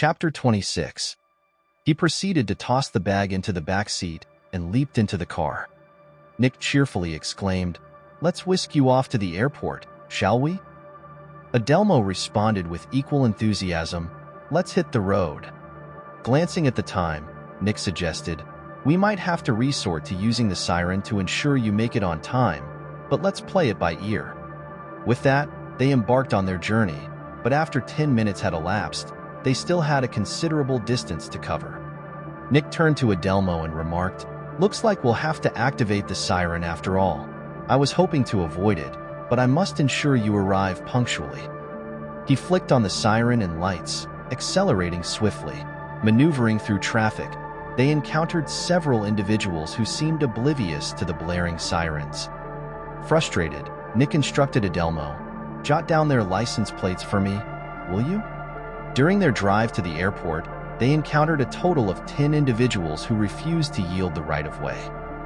Chapter 26. He proceeded to toss the bag into the back seat and leaped into the car. Nick cheerfully exclaimed, "Let's whisk you off to the airport, shall we?" Adelmo responded with equal enthusiasm, "Let's hit the road." Glancing at the time, Nick suggested, "We might have to resort to using the siren to ensure you make it on time, but let's play it by ear." With that, they embarked on their journey, but after 10 minutes had elapsed, they still had a considerable distance to cover. Nick turned to Adelmo and remarked, "Looks like we'll have to activate the siren after all. I was hoping to avoid it, but I must ensure you arrive punctually." He flicked on the siren and lights, accelerating swiftly. Maneuvering through traffic, they encountered several individuals who seemed oblivious to the blaring sirens. Frustrated, Nick instructed Adelmo, "Jot down their license plates for me, will you?" During their drive to the airport, they encountered a total of 10 individuals who refused to yield the right-of-way.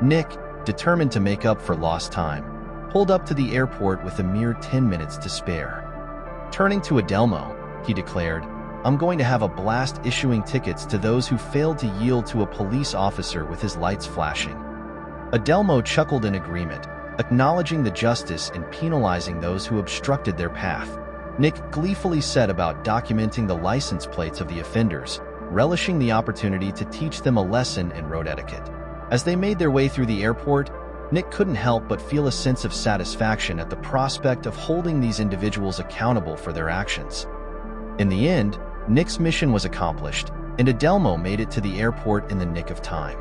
Nick, determined to make up for lost time, pulled up to the airport with a mere 10 minutes to spare. Turning to Adelmo, he declared, "I'm going to have a blast issuing tickets to those who failed to yield to a police officer with his lights flashing." Adelmo chuckled in agreement, acknowledging the justice in penalizing those who obstructed their path. Nick gleefully set about documenting the license plates of the offenders, relishing the opportunity to teach them a lesson in road etiquette. As they made their way through the airport, Nick couldn't help but feel a sense of satisfaction at the prospect of holding these individuals accountable for their actions. In the end, Nick's mission was accomplished, and Adelmo made it to the airport in the nick of time.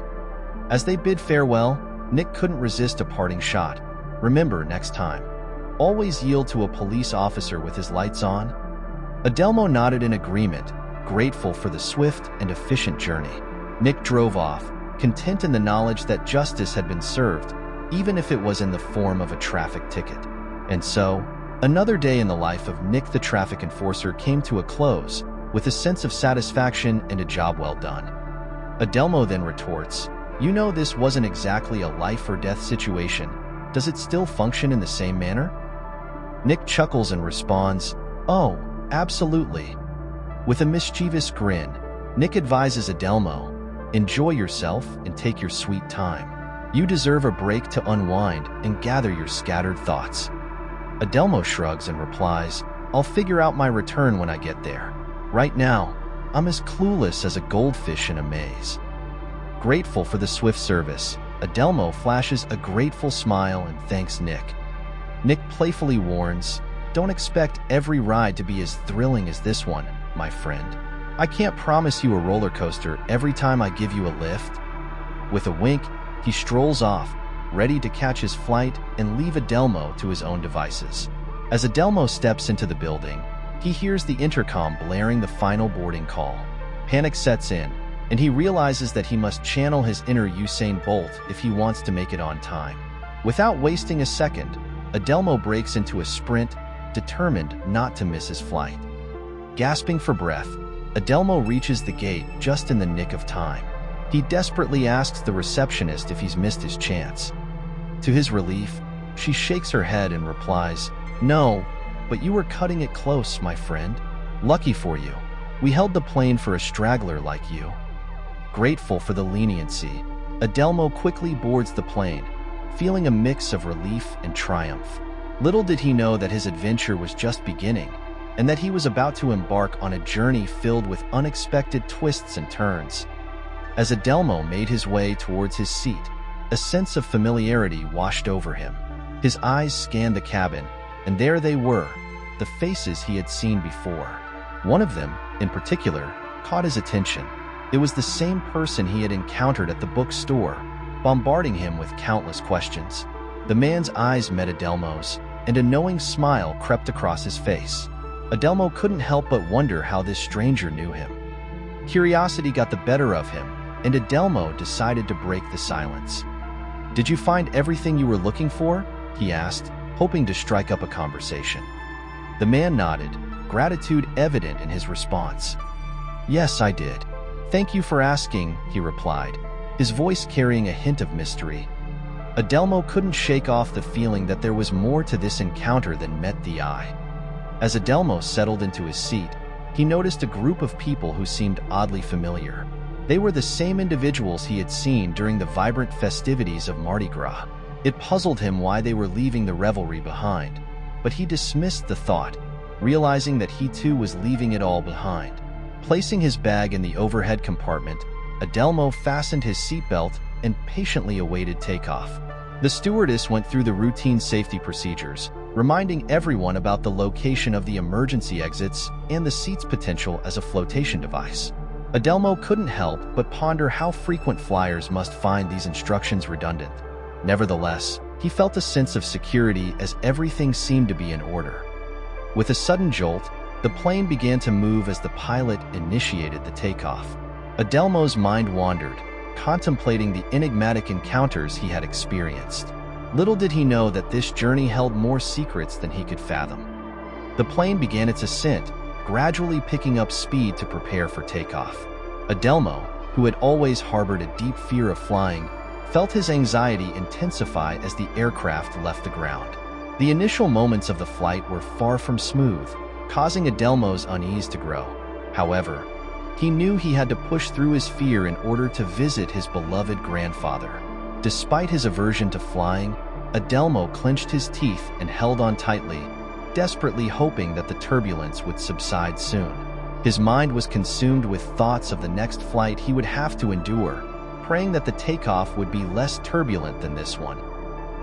As they bid farewell, Nick couldn't resist a parting shot. "Remember, next time, always yield to a police officer with his lights on." Adelmo nodded in agreement, grateful for the swift and efficient journey. Nick drove off, content in the knowledge that justice had been served, even if it was in the form of a traffic ticket. And so, another day in the life of Nick the traffic enforcer came to a close, with a sense of satisfaction and a job well done. Adelmo then retorts, "You know this wasn't exactly a life-or-death situation. Does it still function in the same manner?" Nick chuckles and responds, "Oh, absolutely." With a mischievous grin, Nick advises Adelmo, "Enjoy yourself and take your sweet time. You deserve a break to unwind and gather your scattered thoughts." Adelmo shrugs and replies, "I'll figure out my return when I get there. Right now, I'm as clueless as a goldfish in a maze." Grateful for the swift service, Adelmo flashes a grateful smile and thanks Nick. Nick playfully warns, "Don't expect every ride to be as thrilling as this one, my friend. I can't promise you a roller coaster every time I give you a lift." With a wink, he strolls off, ready to catch his flight and leave Adelmo to his own devices. As Adelmo steps into the building, he hears the intercom blaring the final boarding call. Panic sets in, and he realizes that he must channel his inner Usain Bolt if he wants to make it on time. Without wasting a second, Adelmo breaks into a sprint, determined not to miss his flight. Gasping for breath, Adelmo reaches the gate just in the nick of time. He desperately asks the receptionist if he's missed his chance. To his relief, she shakes her head and replies, "No, but you were cutting it close, my friend. Lucky for you. We held the plane for a straggler like you." Grateful for the leniency, Adelmo quickly boards the plane, feeling a mix of relief and triumph. Little did he know that his adventure was just beginning, and that he was about to embark on a journey filled with unexpected twists and turns. As Adelmo made his way towards his seat, a sense of familiarity washed over him. His eyes scanned the cabin, and there they were, the faces he had seen before. One of them, in particular, caught his attention. It was the same person he had encountered at the bookstore, bombarding him with countless questions. The man's eyes met Adelmo's, and a knowing smile crept across his face. Adelmo couldn't help but wonder how this stranger knew him. Curiosity got the better of him, and Adelmo decided to break the silence. "Did you find everything you were looking for?" he asked, hoping to strike up a conversation. The man nodded, gratitude evident in his response. "Yes, I did. Thank you for asking," he replied, his voice carrying a hint of mystery. Adelmo couldn't shake off the feeling that there was more to this encounter than met the eye. As Adelmo settled into his seat, he noticed a group of people who seemed oddly familiar. They were the same individuals he had seen during the vibrant festivities of Mardi Gras. It puzzled him why they were leaving the revelry behind, but he dismissed the thought, realizing that he too was leaving it all behind. Placing his bag in the overhead compartment, Adelmo fastened his seatbelt and patiently awaited takeoff. The stewardess went through the routine safety procedures, reminding everyone about the location of the emergency exits and the seat's potential as a flotation device. Adelmo couldn't help but ponder how frequent flyers must find these instructions redundant. Nevertheless, he felt a sense of security as everything seemed to be in order. With a sudden jolt, the plane began to move as the pilot initiated the takeoff. Adelmo's mind wandered, contemplating the enigmatic encounters he had experienced. Little did he know that this journey held more secrets than he could fathom. The plane began its ascent, gradually picking up speed to prepare for takeoff. Adelmo, who had always harbored a deep fear of flying, felt his anxiety intensify as the aircraft left the ground. The initial moments of the flight were far from smooth, causing Adelmo's unease to grow. However, he knew he had to push through his fear in order to visit his beloved grandfather. Despite his aversion to flying, Adelmo clenched his teeth and held on tightly, desperately hoping that the turbulence would subside soon. His mind was consumed with thoughts of the next flight he would have to endure, praying that the takeoff would be less turbulent than this one.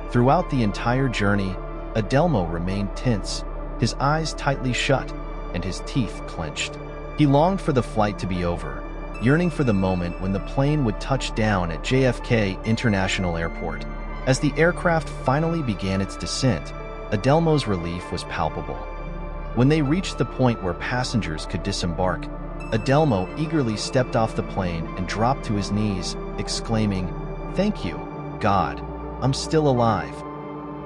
Throughout the entire journey, Adelmo remained tense, his eyes tightly shut, and his teeth clenched. He longed for the flight to be over, yearning for the moment when the plane would touch down at JFK International Airport. As the aircraft finally began its descent, Adelmo's relief was palpable. When they reached the point where passengers could disembark, Adelmo eagerly stepped off the plane and dropped to his knees, exclaiming, "Thank you, God, I'm still alive."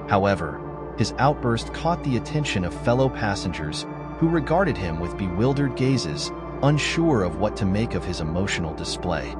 However, his outburst caught the attention of fellow passengers who regarded him with bewildered gazes, unsure of what to make of his emotional display.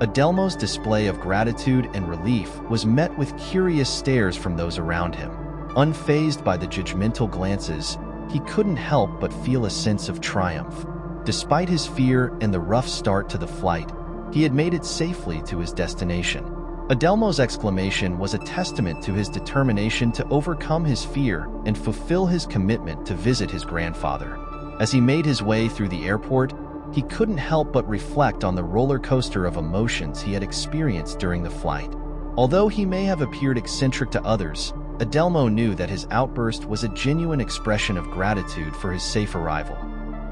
Adelmo's display of gratitude and relief was met with curious stares from those around him. Unfazed by the judgmental glances, he couldn't help but feel a sense of triumph. Despite his fear and the rough start to the flight, he had made it safely to his destination. Adelmo's exclamation was a testament to his determination to overcome his fear and fulfill his commitment to visit his grandfather. As he made his way through the airport, he couldn't help but reflect on the roller coaster of emotions he had experienced during the flight. Although he may have appeared eccentric to others, Adelmo knew that his outburst was a genuine expression of gratitude for his safe arrival.